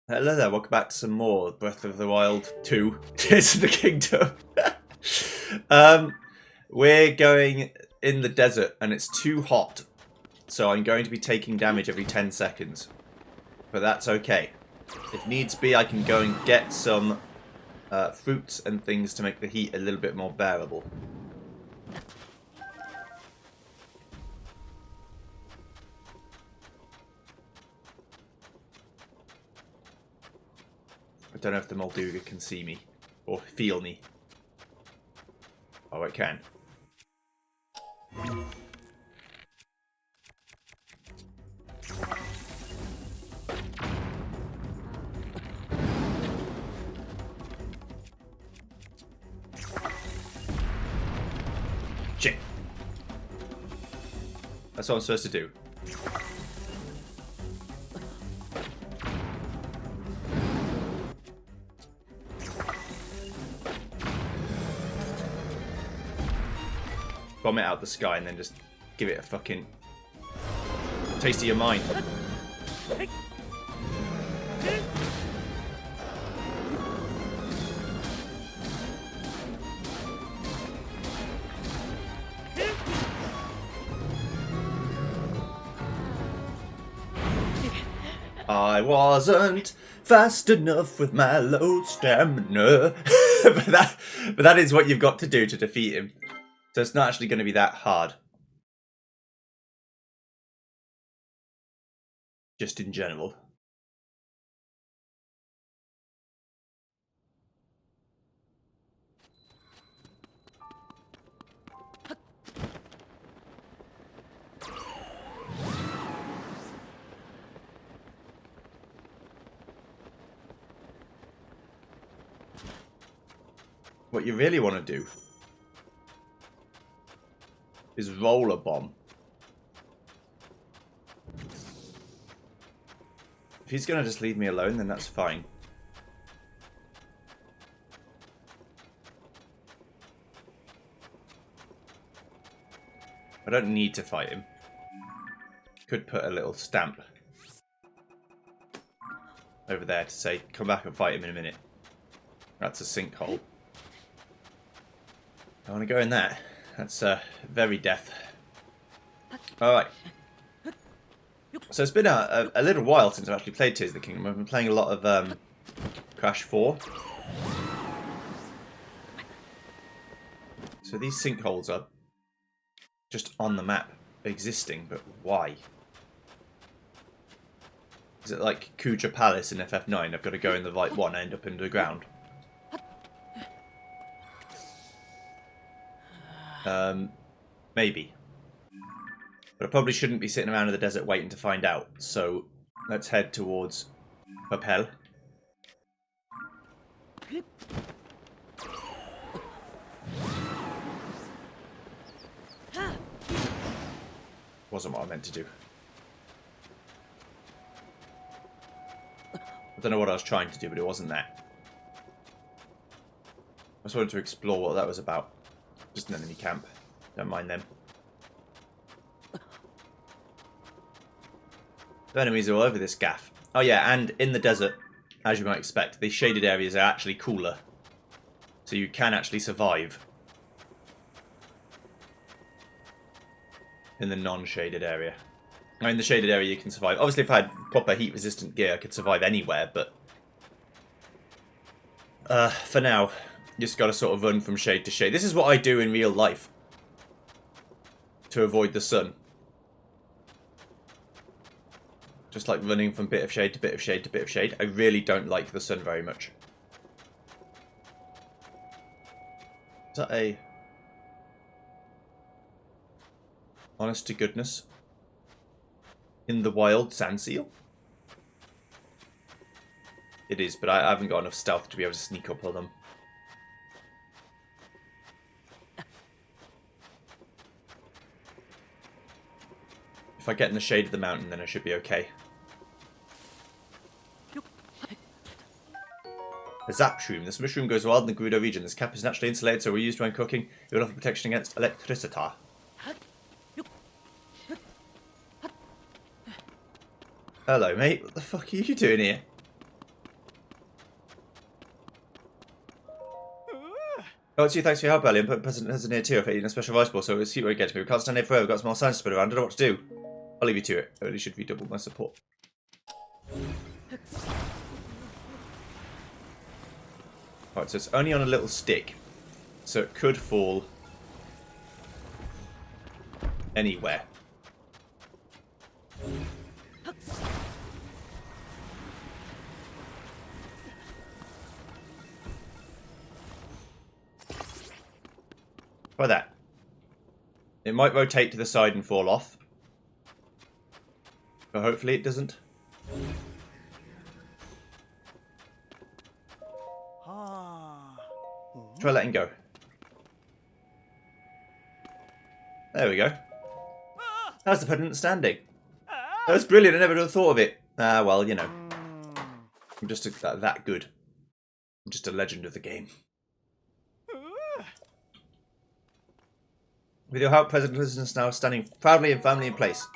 Hello there, welcome back to some more Breath of the Wild 2, Tears of the Kingdom. We're going in the desert and it's too hot, so I'm going to be taking damage every 10 seconds. But that's okay. If needs be, I can go and get some fruits and things to make the heat a little bit more bearable. I don't know if the Molduga can see me or feel me. Oh, it can. Shit. That's what I'm supposed to do. Bomb it out the sky and then just give it a fucking taste of your mind. I wasn't fast enough with my low stamina. but that is what you've got to do to defeat him. So it's not actually going to be that hard. Just in general. What you really want to do is roll a bomb. If he's going to just leave me alone, then that's fine. I don't need to fight him. Could put a little stamp over there to say, come back and fight him in a minute. That's a sinkhole. I want to go in there. That's very death. Alright. So it's been a little while since I've actually played Tears of the Kingdom. I've been playing a lot of Crash 4. So these sinkholes are just on the map, existing, but why? Is it like Kuja Palace in FF9? I've got to go in the right one and end up underground. Maybe. But I probably shouldn't be sitting around in the desert waiting to find out. So let's head towards Papel. Wasn't what I meant to do. I don't know what I was trying to do, but it wasn't that. I just wanted to explore what that was about. Just an enemy camp. Don't mind them. The enemies are all over this gaff. Oh yeah, and in the desert, as you might expect, the shaded areas are actually cooler. So you can actually survive in the non-shaded area. I mean, in the shaded area you can survive. Obviously, if I had proper heat-resistant gear, I could survive anywhere, but for now, you just got to sort of run from shade to shade. This is what I do in real life to avoid the sun. Just like running from bit of shade to bit of shade to bit of shade. I really don't like the sun very much. Is that a... honest to goodness? In the wild sand seal? It is, but I haven't got enough stealth to be able to sneak up on them. If I get in the shade of the mountain, then I should be okay. A zap shroom. This mushroom grows wild in the Gerudo region. This cap is naturally insulated, so we're used when cooking. It will offer protection against electricity. Hello, mate. What the fuck are you doing here? Oh, it's you. Thanks for your help earlier. But President has an ear too. I've eaten a special rice ball, so it's cute where you get to me. We can't stand here forever. We've got small signs to spread around. I don't know what to do. I'll leave you to it. I really should redouble my support. Alright, so it's only on a little stick. So it could fall anywhere. Try that. It might rotate to the side and fall off. But hopefully it doesn't. Try letting go. There we go. How's the pendant standing? That was brilliant. I never would have thought of it. Ah, well, you know. I'm just that good. I'm just a legend of the game. With your help, President is now standing proudly and firmly in place.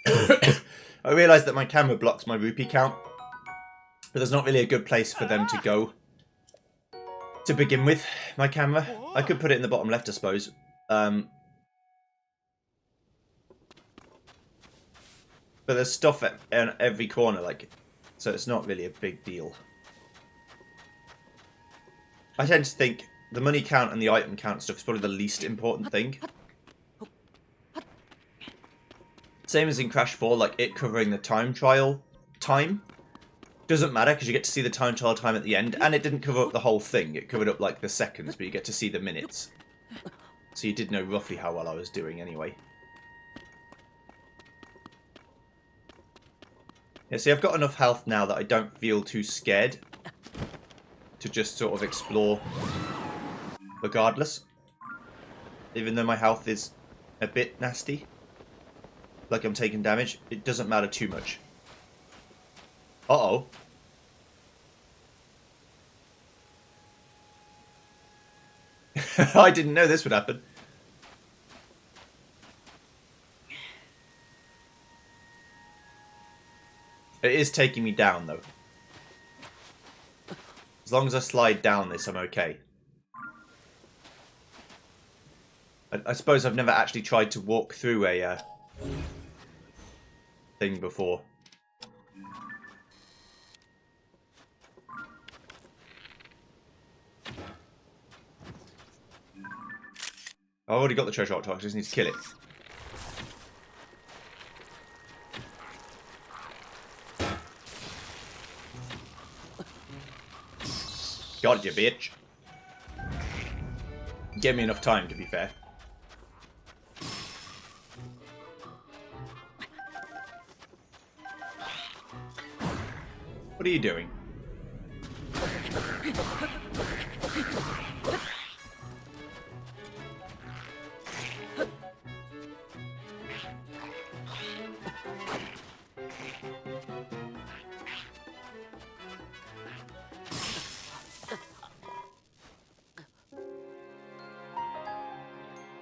I realise that my camera blocks my rupee count, but there's not really a good place for them to go to begin with. My camera, I could put it in the bottom left, I suppose. But there's stuff at every corner, like, so it's not really a big deal. I tend to think the money count and the item count stuff is probably the least important thing. Same as in Crash 4, like it covering the time trial time. Doesn't matter because you get to see the time trial time at the end, and it didn't cover up the whole thing. It covered up like the seconds, but you get to see the minutes. So you did know roughly how well I was doing anyway. Yeah, see, I've got enough health now that I don't feel too scared to just sort of explore regardless. Even though my health is a bit nasty, like I'm taking damage, it doesn't matter too much. Uh-oh. I didn't know this would happen. It is taking me down, though. As long as I slide down this, I'm okay. I suppose I've never actually tried to walk through a thing before. I've already got the treasure octopus, I just need to kill it. Got you, bitch. Give me enough time, to be fair. What are you doing?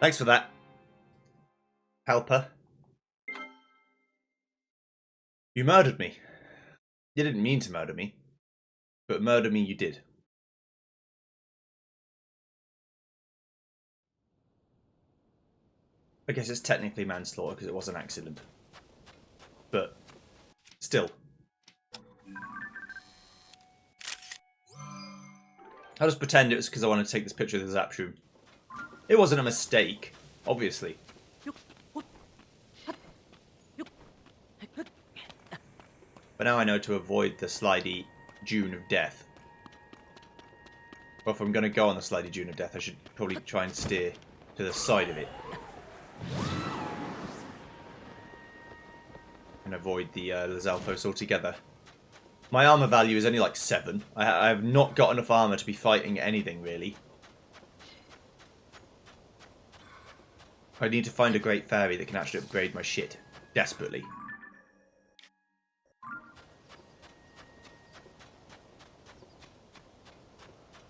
Thanks for that, helper. You murdered me. You didn't mean to murder me, but murder me you did. I guess it's technically manslaughter because it was an accident. But still. I'll just pretend it was because I wanted to take this picture of the Zapshroom. It wasn't a mistake, obviously. But now I know to avoid the slidey dune of death. Well, if I'm going to go on the slidey dune of death, I should probably try and steer to the side of it. And avoid the Lizalfos altogether. My armor value is only like 7. I have not got enough armor to be fighting anything, really. I need to find a great fairy that can actually upgrade my shit. Desperately.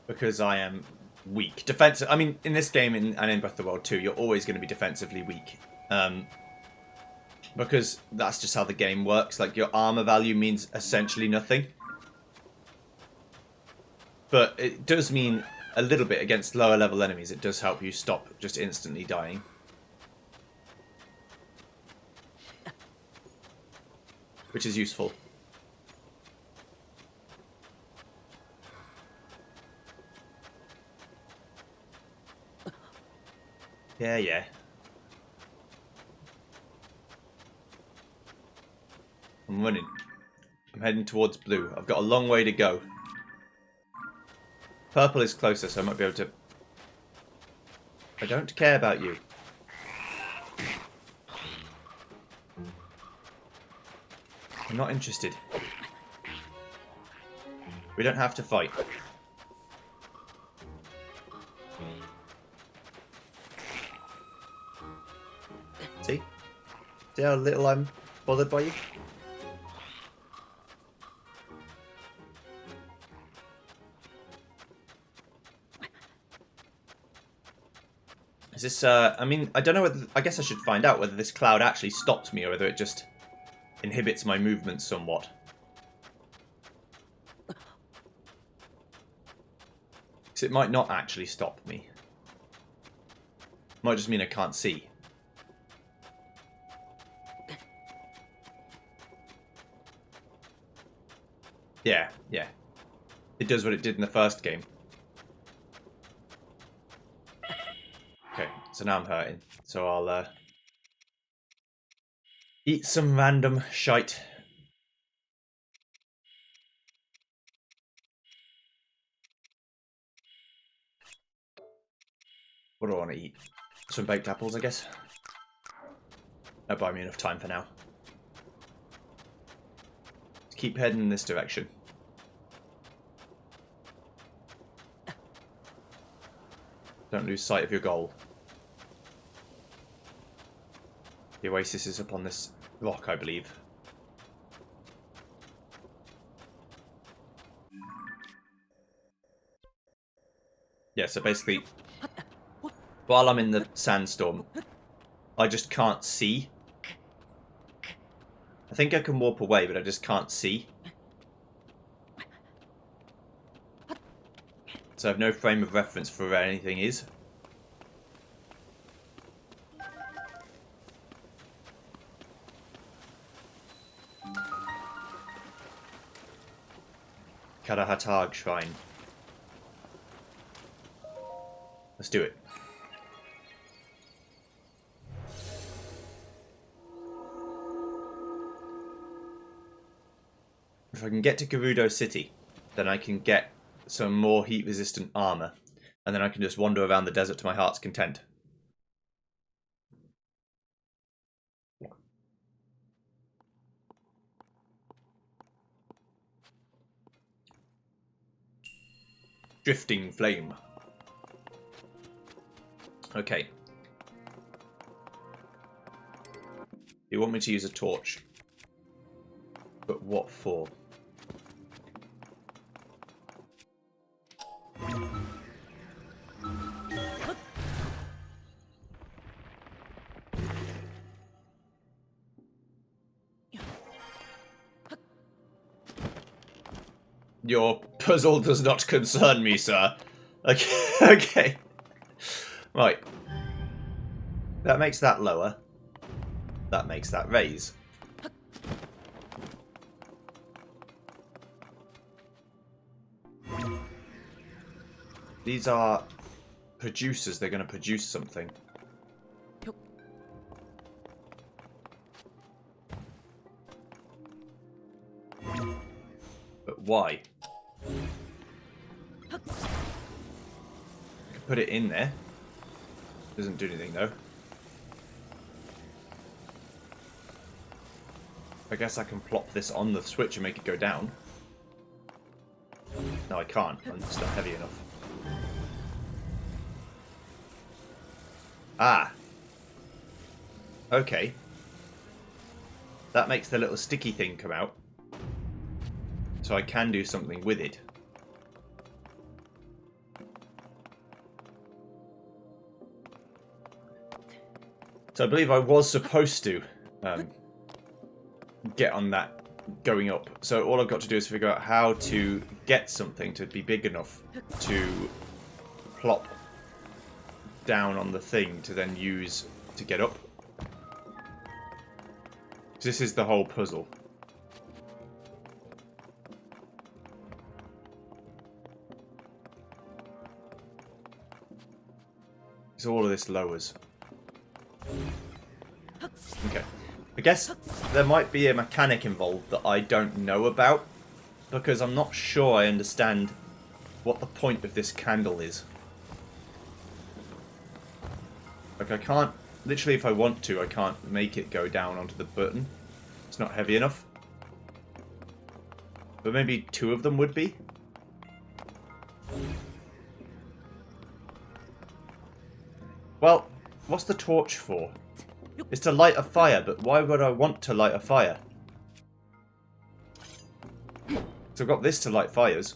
Because I am weak. Defensive. I mean, in this game and in Breath of the Wild 2, you're always going to be defensively weak. Because that's just how the game works. Like, your armor value means essentially nothing. But it does mean a little bit against lower level enemies, it does help you stop just instantly dying. Which is useful. Yeah, yeah. I'm running. I'm heading towards blue. I've got a long way to go. Purple is closer, so I might be able to... I don't care about you. I'm not interested. We don't have to fight. See? See how little I'm bothered by you? Is this, I mean, I don't know whether... I guess I should find out whether this cloud actually stops me or whether it just inhibits my movement somewhat. Because it might not actually stop me. It might just mean I can't see. Yeah, yeah. It does what it did in the first game. Okay, so now I'm hurting. So I'll eat some random shite. What do I want to eat? Some baked apples, I guess. That'll buy me enough time for now. Let's keep heading in this direction. Don't lose sight of your goal. The oasis is upon this rock, I believe. Yeah, so basically, while I'm in the sandstorm, I just can't see. I think I can warp away, but I just can't see. So I have no frame of reference for where anything is. Karahatag Shrine. Let's do it. If I can get to Gerudo City, then I can get some more heat-resistant armor, and then I can just wander around the desert to my heart's content. Drifting flame. Okay. You want me to use a torch? But what for? Your puzzle does not concern me, sir. Okay. Okay. Right. That makes that lower. That makes that raise. These are producers. They're going to produce something. But why? I could put it in there. Doesn't do anything though. I guess I can plop this on the switch and make it go down. No, I can't. I'm just not heavy enough. Ah. Okay. That makes the little sticky thing come out. So I can do something with it. So I believe I was supposed to get on that going up. So all I've got to do is figure out how to get something to be big enough to plop down on the thing to then use to get up. This is the whole puzzle. So all of this lowers. Okay. I guess there might be a mechanic involved that I don't know about, because I'm not sure I understand what the point of this candle is. Like, I can't, literally if I want to, I can't make it go down onto the button. It's not heavy enough. But maybe two of them would be. Well, what's the torch for? It's to light a fire, but why would I want to light a fire? So I've got this to light fires.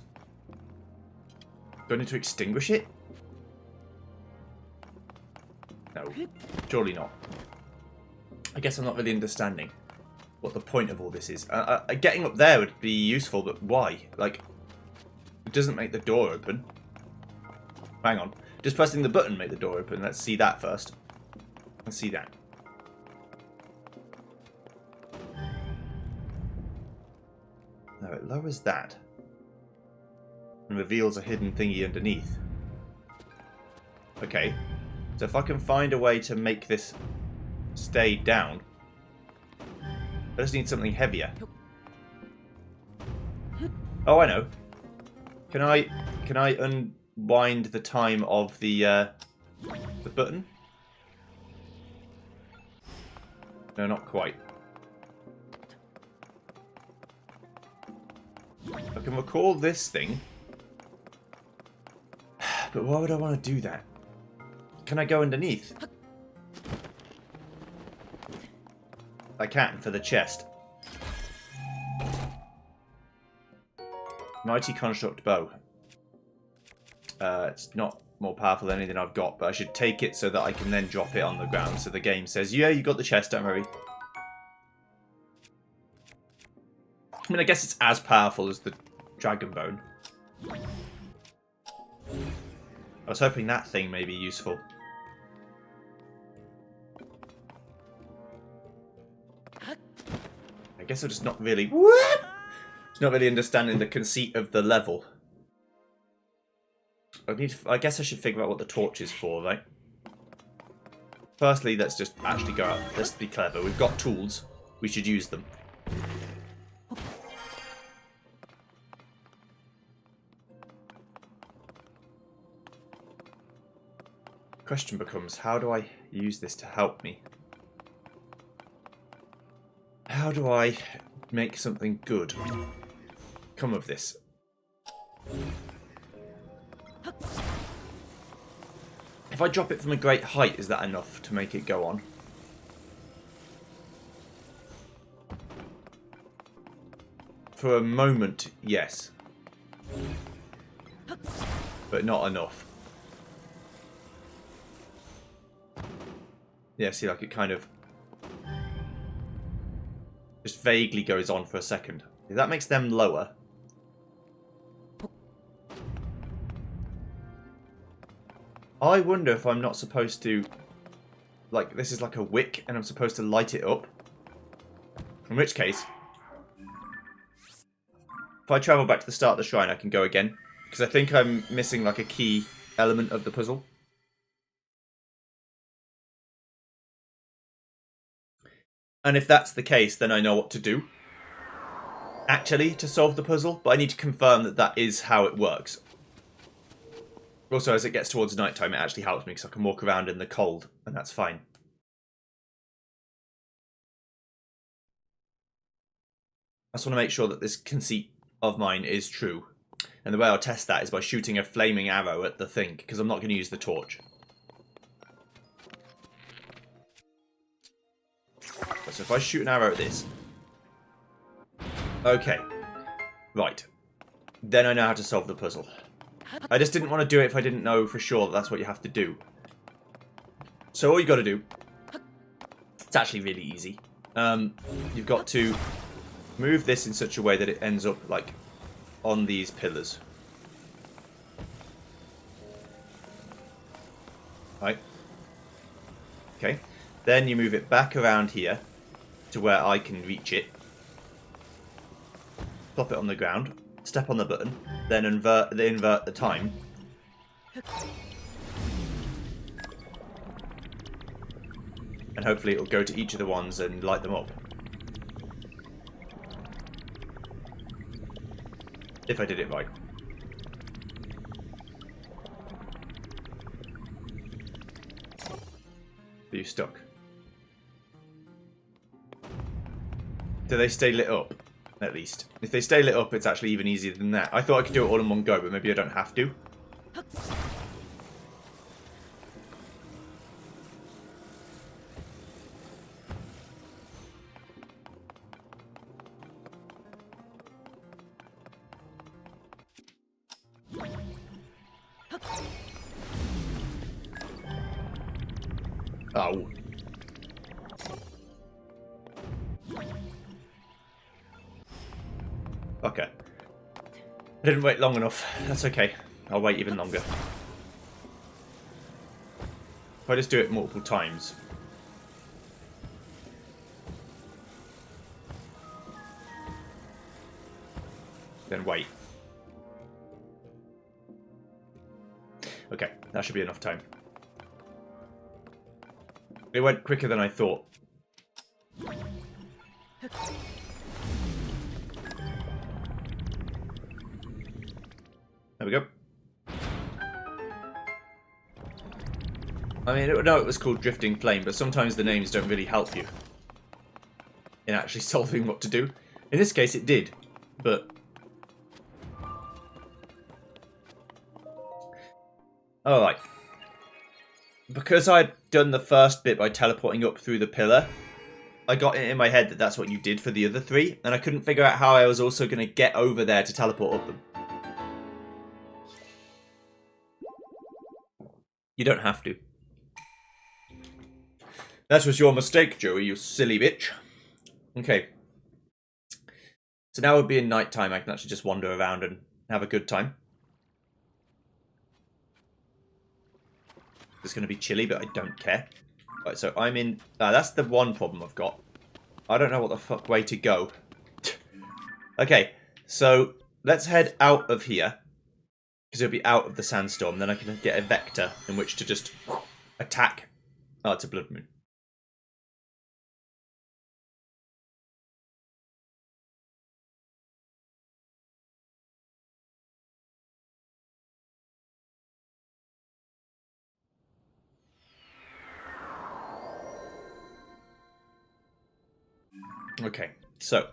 Do I need to extinguish it? No, surely not. I guess I'm not really understanding what the point of all this is. Getting up there would be useful, but why? Like, it doesn't make the door open. Hang on. Just pressing the button make the door open. Let's see that first. Let's see that. No, it lowers that. And reveals a hidden thingy underneath. Okay. So if I can find a way to make this stay down. I just need something heavier. Oh, I know. Can I unwind the time of the button? No, not quite. I can recall this thing. But why would I want to do that? Can I go underneath? I can, for the chest. Mighty Construct Bow. It's not more powerful than anything I've got, but I should take it so that I can then drop it on the ground. So the game says, yeah, you got the chest, don't worry. I mean, I guess it's as powerful as the Dragon Bone. I was hoping that thing may be useful. I guess I'm just not really... What? Just not really understanding the conceit of the level. I guess I should figure out what the torch is for, right? Firstly, let's just actually go out. Let's be clever. We've got tools. We should use them. Question becomes, how do I use this to help me? How do I make something good come of this? If I drop it from a great height, is that enough to make it go on? For a moment, yes. But not enough. Yeah, see, like it kind of just vaguely goes on for a second. If that makes them lower. I wonder if I'm not supposed to... Like, this is like a wick and I'm supposed to light it up. In which case... If I travel back to the start of the shrine, I can go again. Because I think I'm missing like a key element of the puzzle. And if that's the case, then I know what to do. Actually, to solve the puzzle. But I need to confirm that that is how it works. Also, as it gets towards nighttime, it actually helps me because I can walk around in the cold. And that's fine. I just want to make sure that this conceit of mine is true. And the way I'll test that is by shooting a flaming arrow at the thing. Because I'm not going to use the torch. So if I shoot an arrow at this... Okay. Right. Then I know how to solve the puzzle. I just didn't want to do it if I didn't know for sure that that's what you have to do. So all you got to do... It's actually really easy. You've got to move this in such a way that it ends up, like, on these pillars. Right. Okay. Then you move it back around here to where I can reach it. Plop it on the ground. Step on the button. Then invert the time. And hopefully it'll go to each of the ones and light them up. If I did it right. Are you stuck? Do they stay lit up? At least. If they stay lit up, it's actually even easier than that. I thought I could do it all in one go, but maybe I don't have to. Oh. Okay. I didn't wait long enough. That's okay. I'll wait even longer. If I just do it multiple times. Then wait. Okay, that should be enough time. It went quicker than I thought. There we go. I mean, no, it was called Drifting Flame, but sometimes the names don't really help you in actually solving what to do. In this case, it did, but... Alright. Because I'd done the first bit by teleporting up through the pillar, I got it in my head that that's what you did for the other three, and I couldn't figure out how I was also going to get over there to teleport up them. You don't have to. That was your mistake, Joey, you silly bitch. Okay. So now it would be in night time. I can actually just wander around and have a good time. It's going to be chilly, but I don't care. Right, so I'm in... that's the one problem I've got. I don't know what the fuck way to go. Okay, so let's head out of here. Because it'll be out of the sandstorm. Then I can get a vector in which to just attack. Oh, it's a blood moon. Okay, so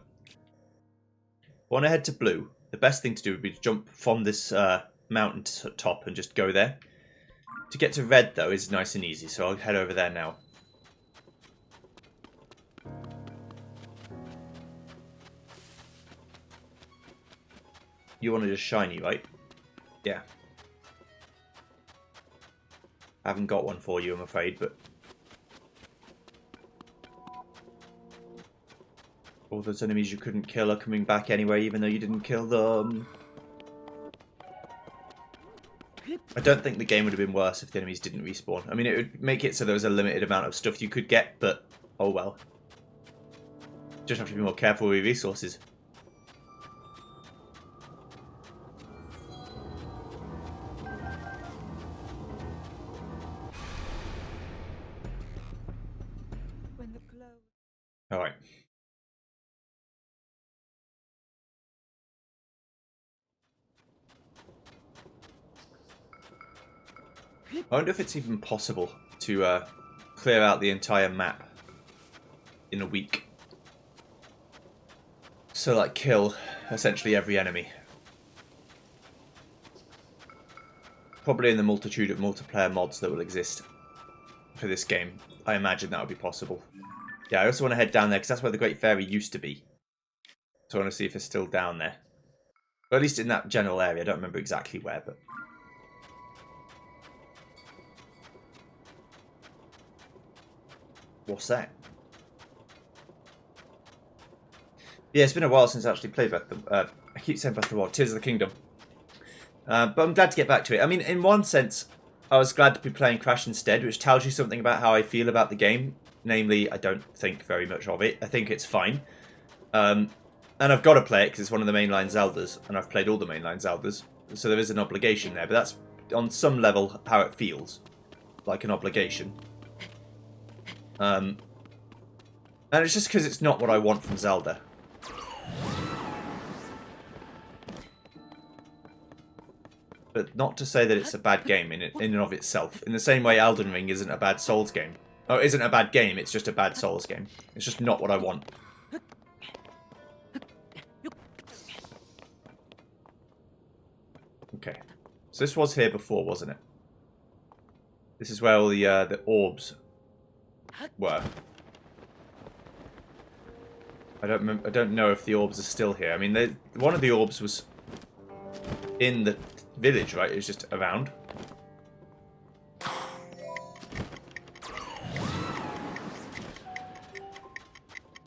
want to head to blue. The best thing to do would be to jump from this mountain top and just go there. To get to red, though, is nice and easy, so I'll head over there now. You wanted a shiny, right? Yeah. I haven't got one for you, I'm afraid, but... all those enemies you couldn't kill are coming back anyway, even though you didn't kill them. I don't think the game would have been worse if the enemies didn't respawn. I mean, it would make it so there was a limited amount of stuff you could get, but oh well. Just have to be more careful with resources. Alright. I wonder if it's even possible to clear out the entire map in a week. So, like, kill essentially every enemy. Probably in the multitude of multiplayer mods that will exist for this game. I imagine that would be possible. Yeah, I also want to head down there because that's where the Great Fairy used to be. So I want to see if it's still down there. Or at least in that general area. I don't remember exactly where, but... what's that? Yeah, it's been a while since I actually played Breath of the... I keep saying Breath of the Wild. Tears of the Kingdom. But I'm glad to get back to it. I mean, in one sense, I was glad to be playing Crash instead, which tells you something about how I feel about the game. Namely, I don't think very much of it. I think it's fine. And I've got to play it because it's one of the mainline Zeldas, and I've played all the mainline Zeldas, so there is an obligation there, but that's on some level how it feels. Like an obligation. And it's just because it's not what I want from Zelda. But not to say that it's a bad game in and of itself. In the same way Elden Ring isn't a bad Souls game. Oh, it isn't a bad game, it's just a bad Souls game. It's just not what I want. Okay. So this was here before, wasn't it? This is where all the orbs were. I don't know if the orbs are still here. I mean, one of the orbs was in the village, right? It was just around.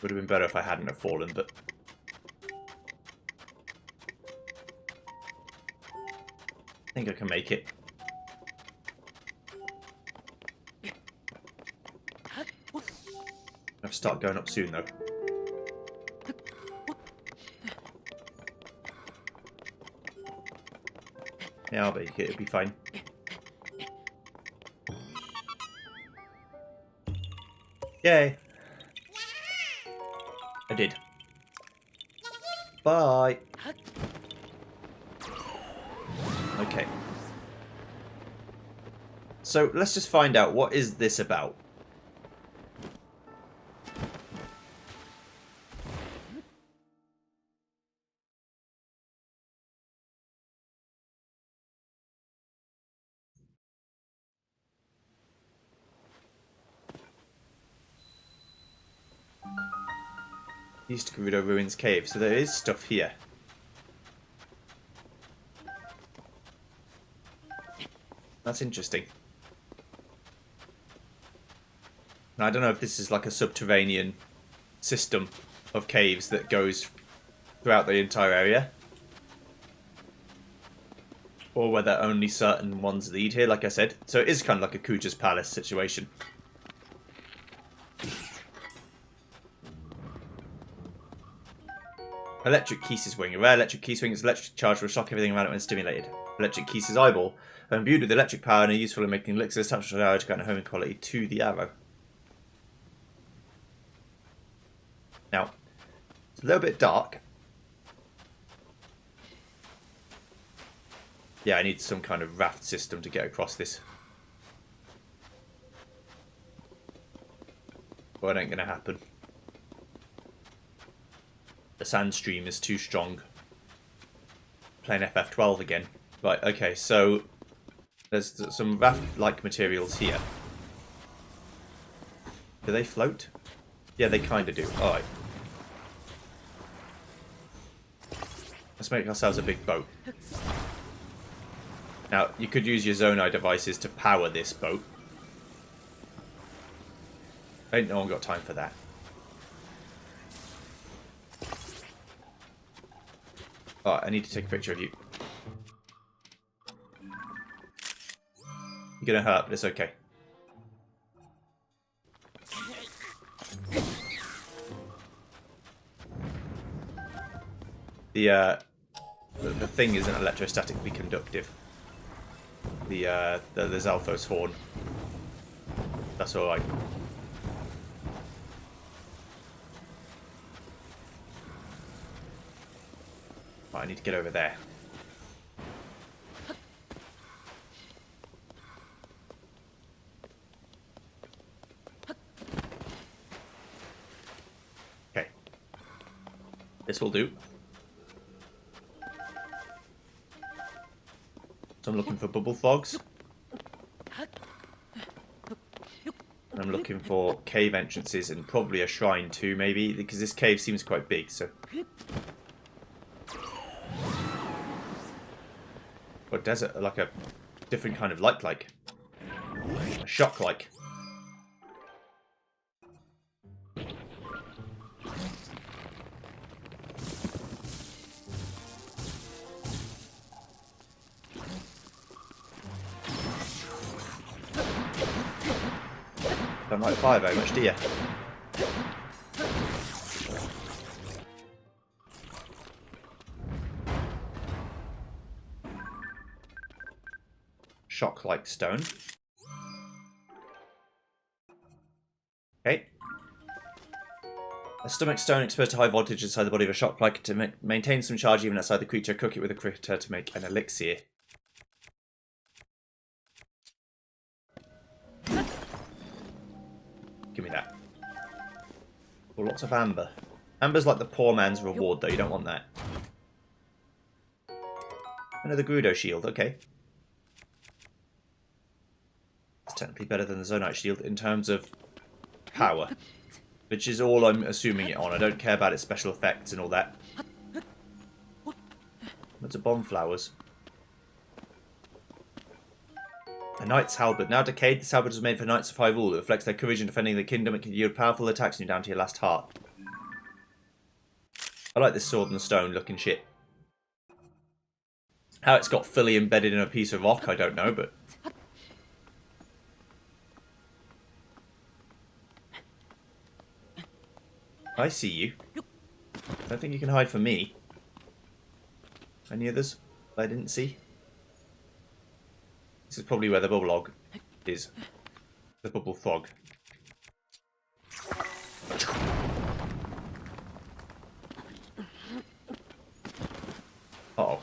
Would have been better if I hadn't have fallen, but... I think I can make it. I'll start going up soon, though. Yeah, I'll make it. It'll be fine. Yay! I did. Bye! Okay. So, let's just find out, what is this about? East Gerudo Ruins Cave, so there is stuff here. That's interesting. And I don't know if this is like a subterranean system of caves that goes throughout the entire area. Or whether only certain ones lead here, like I said. So it is kind of like a Kuja's Palace situation. Electric Keese's wing. A rare electric Keese wing is electric charge will shock everything around it when stimulated. Electric Keese's eyeball. Imbued with electric power and are useful in making elixirs, touch of arrow to grant a homing quality to the arrow. Now, it's a little bit dark. Yeah, I need some kind of raft system to get across this. But it ain't gonna happen. The sand stream is too strong. Playing FF12 again. Right, okay, so there's some raft-like materials here. Do they float? Yeah, they kind of do. Alright. Let's make ourselves a big boat. Now, you could use your Zonai devices to power this boat. Ain't no one got time for that. Alright, I need to take a picture of you. You're gonna hurt, but it's okay. The thing isn't electrostatically conductive. The Zalfo's horn. That's alright. Right, I need to get over there. Okay. This will do. So I'm looking for bubble fogs. And I'm looking for cave entrances and probably a shrine too, maybe, because this cave seems quite big, so... Or desert, like a different kind of light-like. A shock-like. Don't like fire very much, do you? Shock-like stone. Okay. A stomach stone exposed to high voltage inside the body of a shock-like to maintain some charge even outside the creature. Cook it with a critter to make an elixir. Give me that. Oh, lots of amber. Amber's like the poor man's reward, though. You don't want that. Another Grudo shield. Okay. It's technically better than the Zonite shield in terms of power. Which is all I'm assuming it on. I don't care about its special effects and all that. Lots of bomb flowers. A knight's halberd. Now decayed, this halberd was made for knights of high rule. It reflects their courage in defending the kingdom. It can yield powerful attacks and you down to your last heart. I like this sword and stone looking shit. How it's got fully embedded in a piece of rock, I don't know, but... I see you. I don't think you can hide from me. Any others I didn't see? This is probably where the bubble log is. The bubble frog. Uh-oh.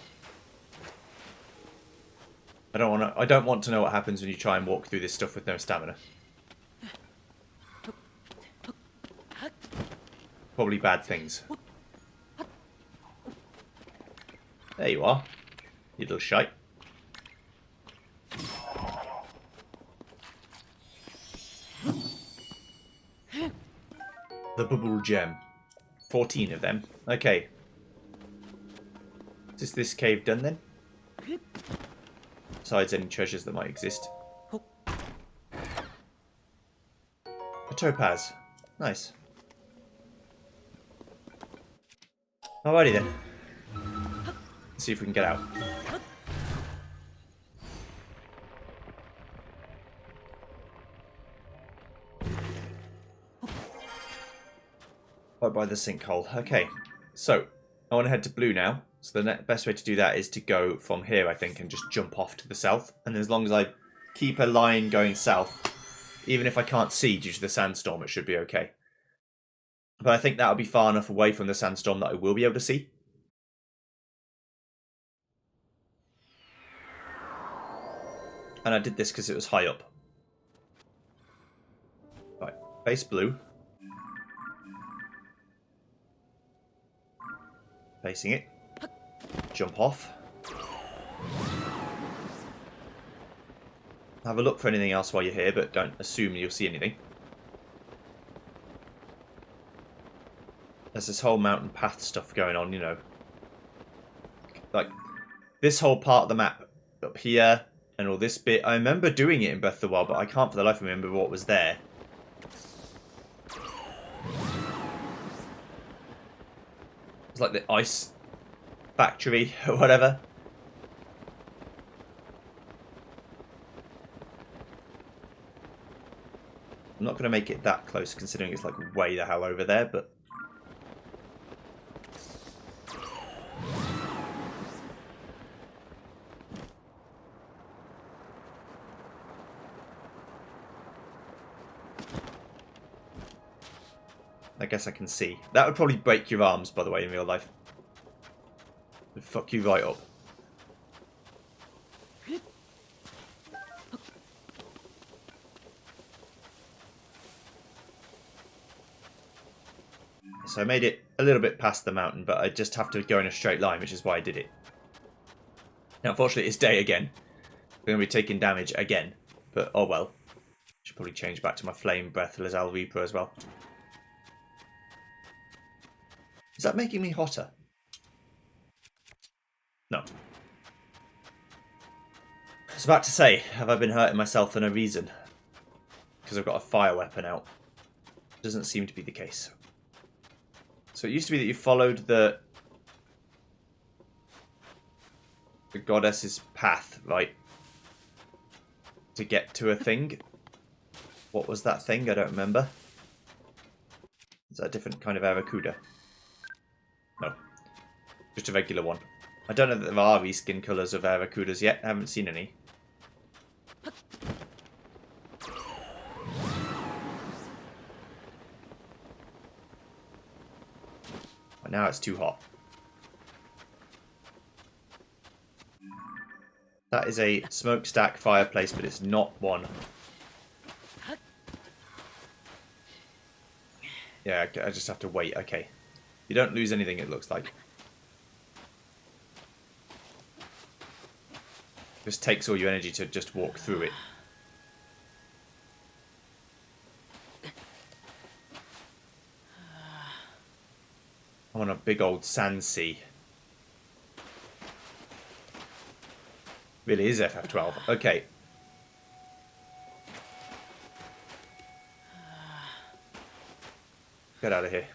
I don't want to know what happens when you try and walk through this stuff with no stamina. Probably bad things. There you are. You little shite. The bubble gem. 14 of them. Okay. Is this cave done then? Besides any treasures that might exist. A topaz. Nice. Alrighty then. Let's see if we can get out. Right by the sinkhole. Okay. So, I want to head to blue now. So the best way to do that is to go from here, I think, and just jump off to the south. And as long as I keep a line going south, even if I can't see due to the sandstorm, it should be okay. But I think that'll be far enough away from the sandstorm that I will be able to see. And I did this because it was high up. Right, base blue. Facing it. Jump off. Have a look for anything else while you're here, but don't assume you'll see anything. There's this whole mountain path stuff going on, you know. Like, this whole part of the map up here, and all this bit. I remember doing it in Breath of the Wild, but I can't for the life of me remember what was there. It's like the ice factory or whatever. I'm not going to make it that close considering it's like way the hell over there, but... I guess I can see. That would probably break your arms, by the way, in real life. It would fuck you right up. So I made it a little bit past the mountain, but I just have to go in a straight line, which is why I did it. Now, unfortunately, it's day again. We're going to be taking damage again, but oh well. Should probably change back to my Flame Breath Lazal Reaper as well. Is that making me hotter? No. I was about to say, have I been hurting myself for no reason? Because I've got a fire weapon out. Doesn't seem to be the case. So it used to be that you followed the goddess's path, right? To get to a thing. What was that thing? I don't remember. Is that a different kind of Aracuda? No. Just a regular one. I don't know that there are reskin colours of Aracudas yet. I haven't seen any. But now it's too hot. That is a smokestack fireplace, but it's not one. Yeah, I just have to wait. Okay. You don't lose anything, it looks like. Just takes all your energy to just walk through it. I'm on a big old sand sea. Really is FF12. Okay. Get out of here.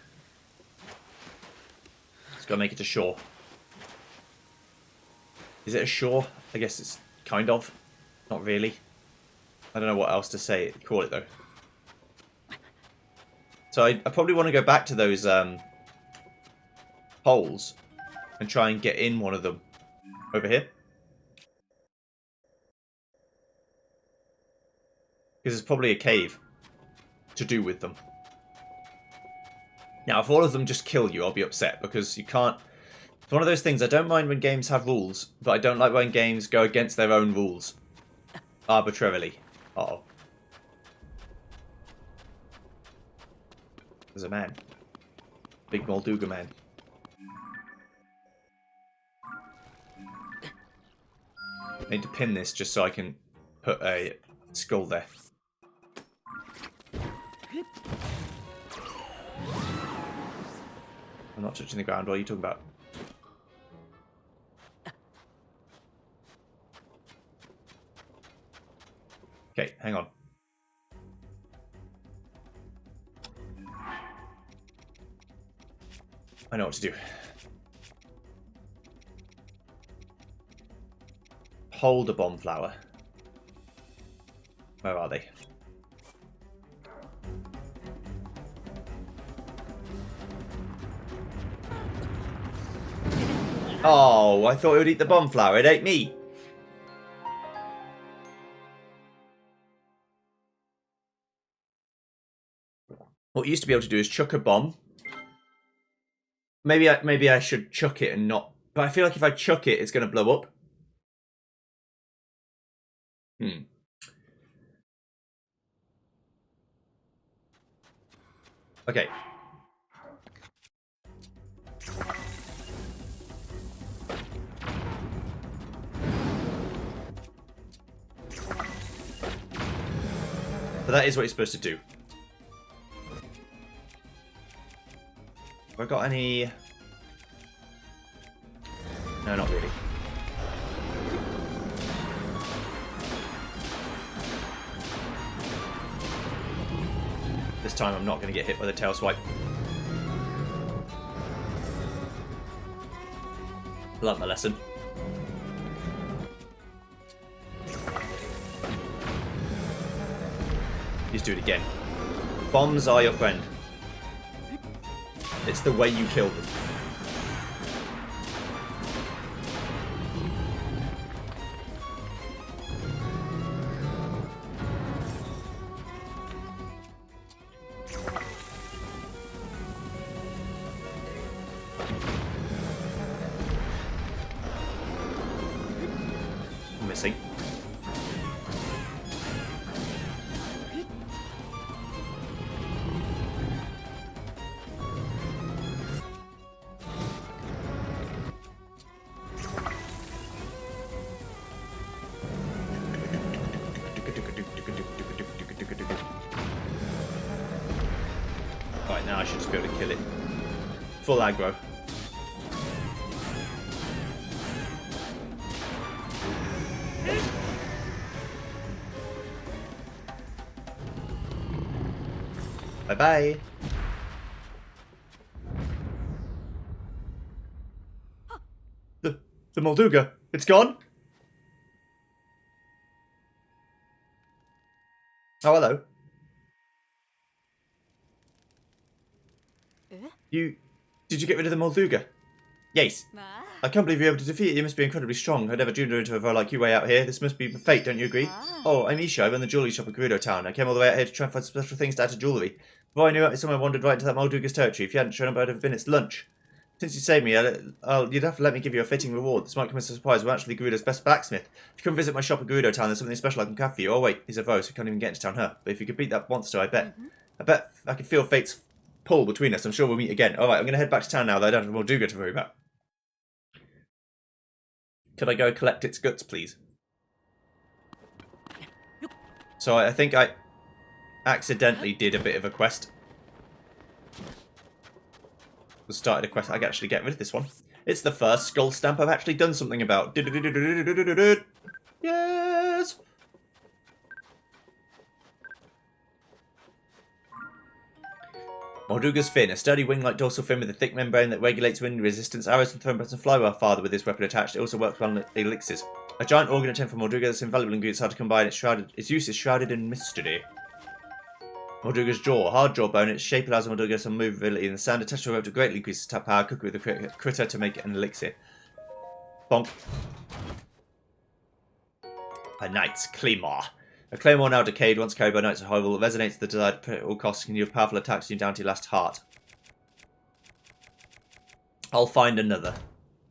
Just gotta make it to shore. Is it a shore? I guess it's kind of. Not really. I don't know what else to say. Call it though. So I probably want to go back to those holes and try and get in one of them. Over here. Because there's probably a cave to do with them. Now, if all of them just kill you, I'll be upset, because you can't... It's one of those things, I don't mind when games have rules, but I don't like when games go against their own rules. Arbitrarily. Uh-oh. There's a man. Big Molduga man. I need to pin this just so I can put a skull there. I'm not touching the ground. What are you talking about? Okay, hang on. I know what to do. Hold a bomb flower. Where are they? Oh, I thought it would eat the bomb flower. It ate me. What you used to be able to do is chuck a bomb. Maybe I should chuck it and not. But I feel like if I chuck it, it's going to blow up. Okay. But that is what you're supposed to do. Have I got any... No, not really. This time I'm not going to get hit by the tail swipe. Learned my lesson. Just do it again. Bombs are your friend. It's the way you kill them. I'm missing. Right, now I should just be able to kill it. Full aggro. Bye-bye. The Molduga. It's gone? Oh, hello. Did you get rid of the Molduga? Yes. I can't believe you're able to defeat it. You must be incredibly strong. I never dreamed into a foe like you way out here. This must be fate, don't you agree? Oh, I'm Isha. I run the jewelry shop in Gerudo Town. I came all the way out here to try and find special things to add to jewelry. Before I knew it, someone wandered right into that Molduga's territory. If you hadn't shown up, I'd have been its lunch. Since you saved me, you'd have to let me give you a fitting reward. This might come as a surprise. I'm actually Gerudo's best blacksmith. If you come visit my shop in Gerudo Town, there's something special I can craft for you. Oh wait, he's a foe, so he can't even get into town, huh? But if you could beat that monster, I bet I can feel fate's pull between us. I'm sure we'll meet again. Alright, I'm going to head back to town now, though I don't have a Molduga to worry about. Could I go collect its guts, please? So I think I accidentally did a bit of a quest. Started a quest. I can actually get rid of this one. It's the first skull stamp I've actually done something about. Yes! Molduga's fin, a sturdy wing-like dorsal fin with a thick membrane that regulates wind resistance. Arrows and thrown buttons fly well farther with this weapon attached. It also works well on elixirs. A giant organ attempt for Molduga that's invaluable ingredient hard to combine. Its use is shrouded in mystery. Molduga's jaw, a hard jawbone. Its shape allows Molduga some movability, and the sound attached to a rope to greatly increase its power. Cook with the critter to make an elixir. Bonk. A knight's claymore. A claymore now decayed, once carried by knights of Hyrule, resonates the desired at all costs, can give powerful attacks you down to your last heart. I'll find another.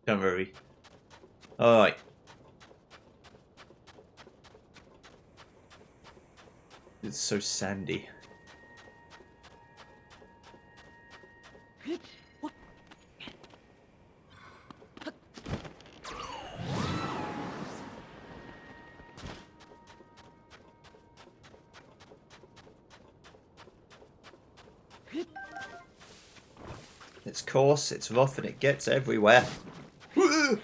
Don't worry. Alright. It's so sandy. It's coarse, it's rough, and it gets everywhere. You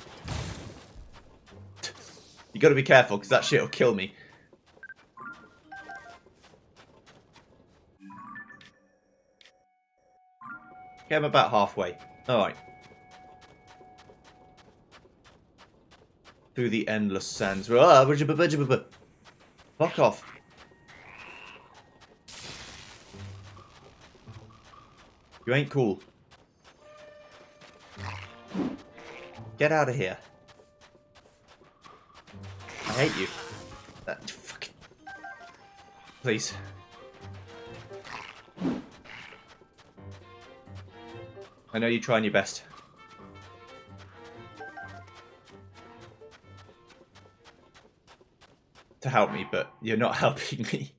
gotta be careful, because that shit will kill me. Okay, I'm about halfway. Alright. Through the endless sands. Fuck off. You ain't cool. Get out of here. I hate you. Fucking... Please. I know you're trying your best. To help me, but you're not helping me.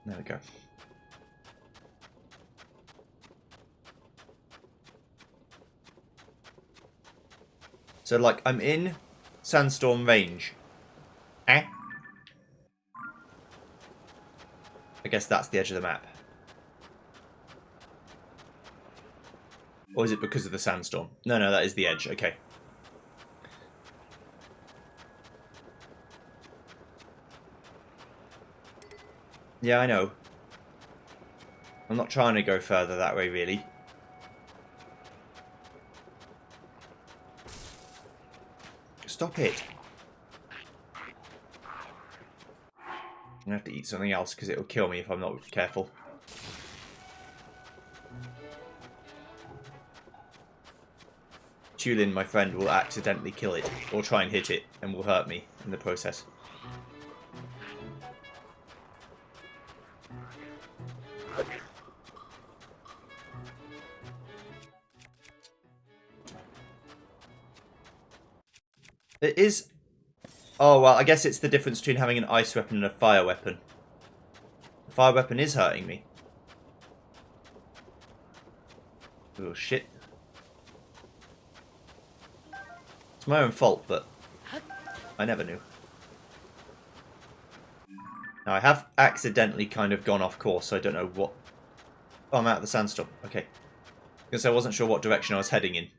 There we go. So, like, I'm in Sandstorm Range. Eh? I guess that's the edge of the map. Or is it because of the sandstorm? No, that is the edge. Okay. Yeah, I know. I'm not trying to go further that way, really. Stop it. I'm gonna have to eat something else because it'll kill me if I'm not careful. Tulin, my friend, will accidentally kill it or try and hit it and will hurt me in the process. It is... Oh, well, I guess it's the difference between having an ice weapon and a fire weapon. The fire weapon is hurting me. Oh, shit. It's my own fault, but I never knew. Now, I have accidentally kind of gone off course, so I don't know what... Oh, I'm out of the sandstorm. Okay. Because I wasn't sure what direction I was heading in.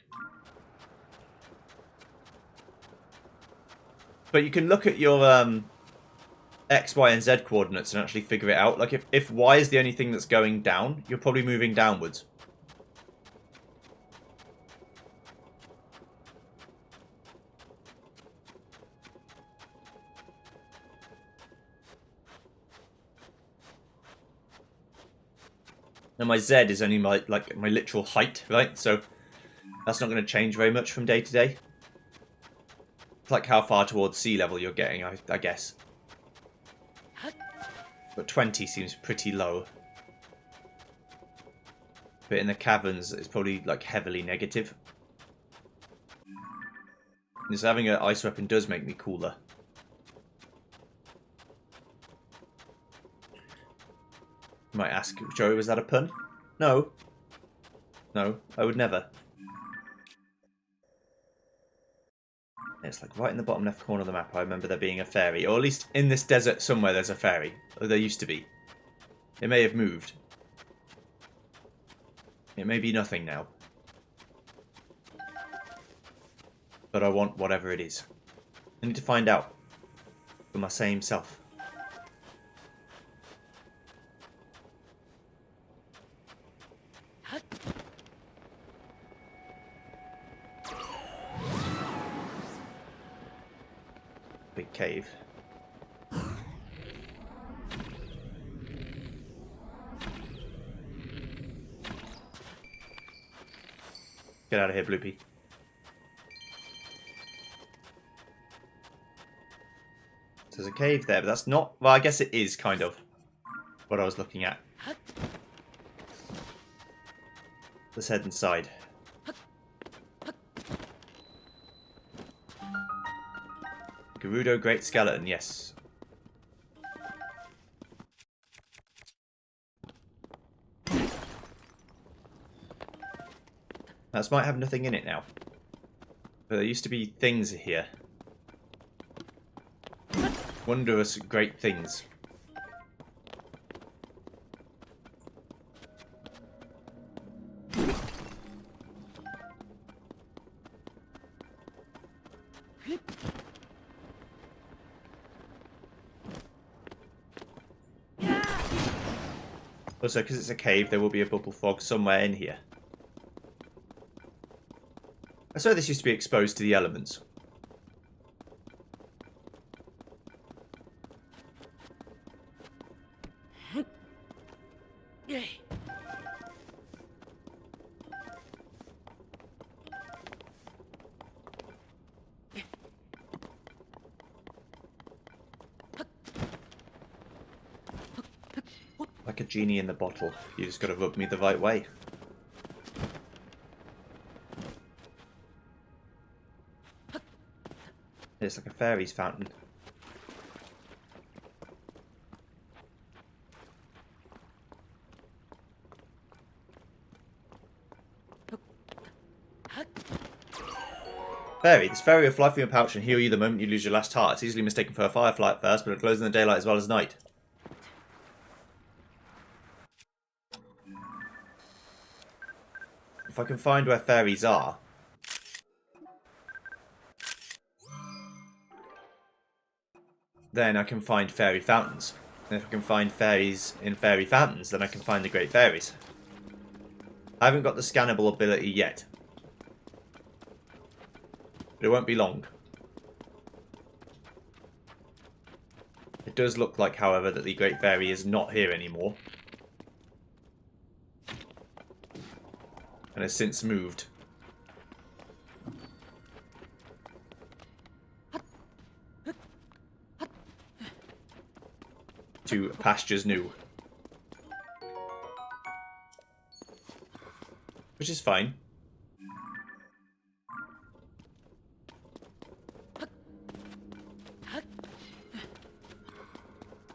But you can look at your X, Y, and Z coordinates and actually figure it out. Like, if Y is the only thing that's going down, you're probably moving downwards. And my Z is only my literal height, right? So that's not going to change very much from day to day. It's like how far towards sea level you're getting, I guess. But 20 seems pretty low. But in the caverns, it's probably like heavily negative. Just having an ice weapon does make me cooler. You might ask, Joey, was that a pun? No. No, I would never. It's like right in the bottom left corner of the map. I remember there being a fairy. Or at least in this desert somewhere there's a fairy. Or there used to be. It may have moved. It may be nothing now. But I want whatever it is. I need to find out. For my same self. Big cave. Get out of here, Bloopy. There's a cave there, but that's not... Well, I guess it is kind of what I was looking at. Let's head inside. Gerudo Great Skeleton, yes. This might have nothing in it now. But there used to be things here. Wondrous great things. Also, because it's a cave, there will be a bubble fog somewhere in here. I swear this used to be exposed to the elements. Like a genie in the bottle. You just gotta rub me the right way. It's like a fairy's fountain. Fairy. This fairy will fly from your pouch and heal you the moment you lose your last heart. It's easily mistaken for a firefly at first, but it glows in the daylight as well as night. If I can find where fairies are... then I can find fairy fountains. And if I can find fairies in fairy fountains, then I can find the great fairies. I haven't got the scannable ability yet. But it won't be long. It does look like, however, that the great fairy is not here anymore. And has since moved. To pastures new. Which is fine.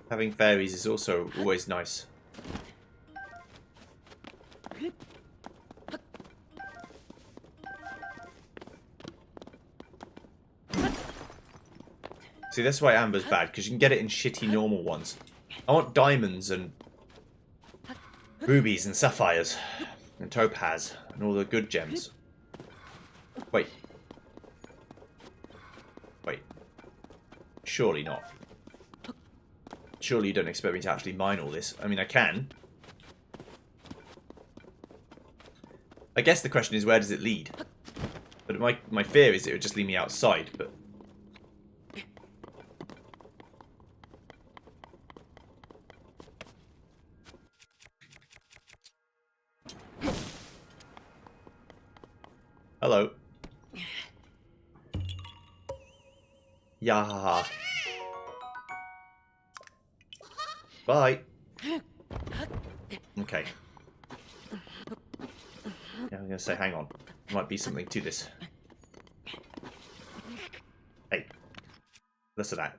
Having fairies is also always nice. See, that's why Amber's bad, because you can get it in shitty normal ones. I want diamonds and rubies and sapphires and topaz and all the good gems. Wait. Wait. Surely not. Surely you don't expect me to actually mine all this. I mean, I can. I guess the question is, where does it lead? But my fear is it would just lead me outside, but... Hello. Yeah. Bye. Okay. Yeah, I'm gonna say, hang on. There might be something to this. Hey. Listen to that.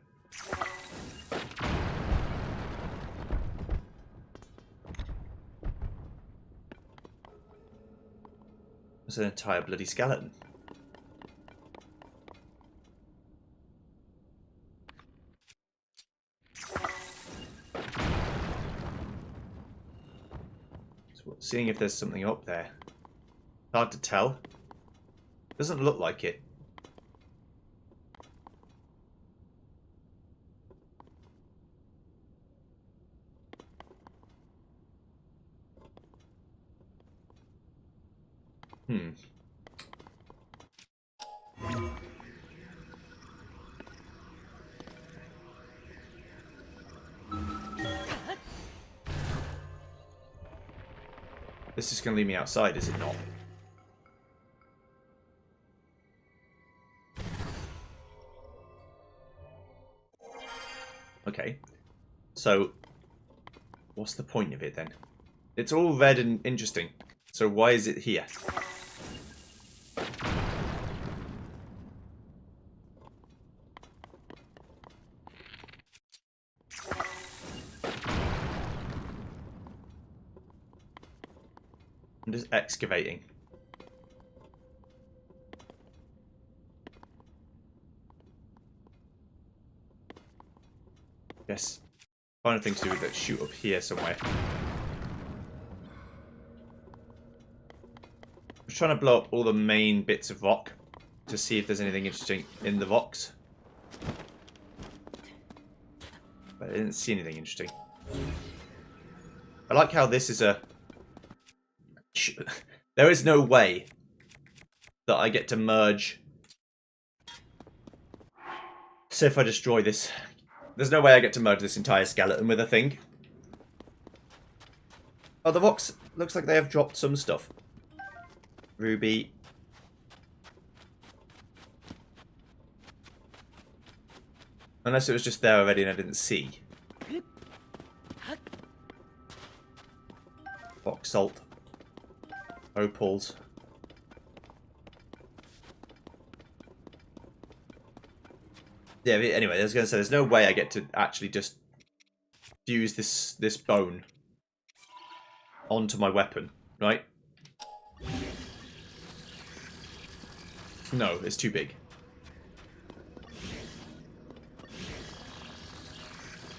There's an entire bloody skeleton. So, seeing if there's something up there. Hard to tell. Doesn't look like it. Hmm. This is going to leave me outside, is it not? Okay. So, what's the point of it then? It's all red and interesting. So why is it here? I'm just excavating. Yes. Final thing to do with it, shoot up here somewhere. I'm trying to blow up all the main bits of rock to see if there's anything interesting in the rocks. But I didn't see anything interesting. I like how this is a... There is no way that I get to merge... So if I destroy this... There's no way I get to merge this entire skeleton with a thing. Oh, the rocks... Looks like they have dropped some stuff. Ruby. Unless it was just there already and I didn't see. Rock salt. Opals. Yeah, anyway, I was going to say, there's no way I get to actually just fuse this bone onto my weapon, right? No, it's too big.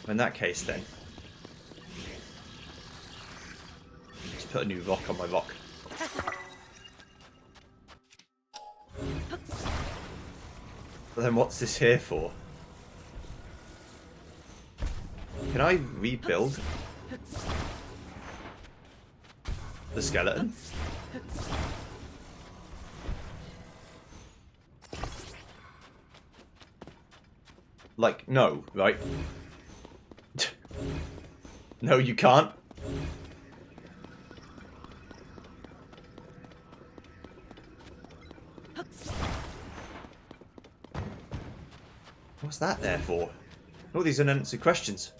In that case, then, just put a new rock on my rock. But then what's this here for? Can I rebuild the skeleton? Like, no, right? No, you can't. What's that there for? All these unanswered questions.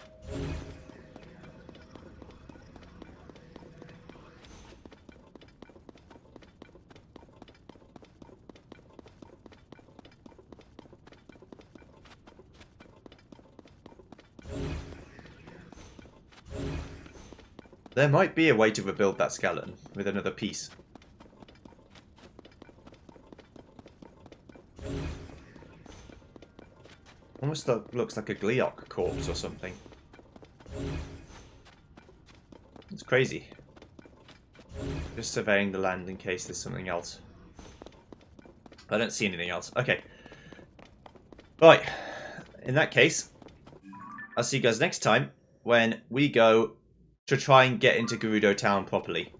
There might be a way to rebuild that skeleton with another piece. Almost looks like a Gleok corpse or something. It's crazy. Just surveying the land in case there's something else. I don't see anything else. Okay. Right. In that case, I'll see you guys next time when we go to try and get into Gerudo Town properly.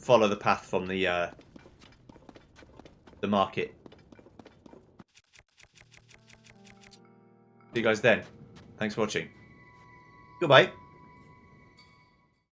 Follow the path from the market. See you guys then. Thanks for watching. Goodbye.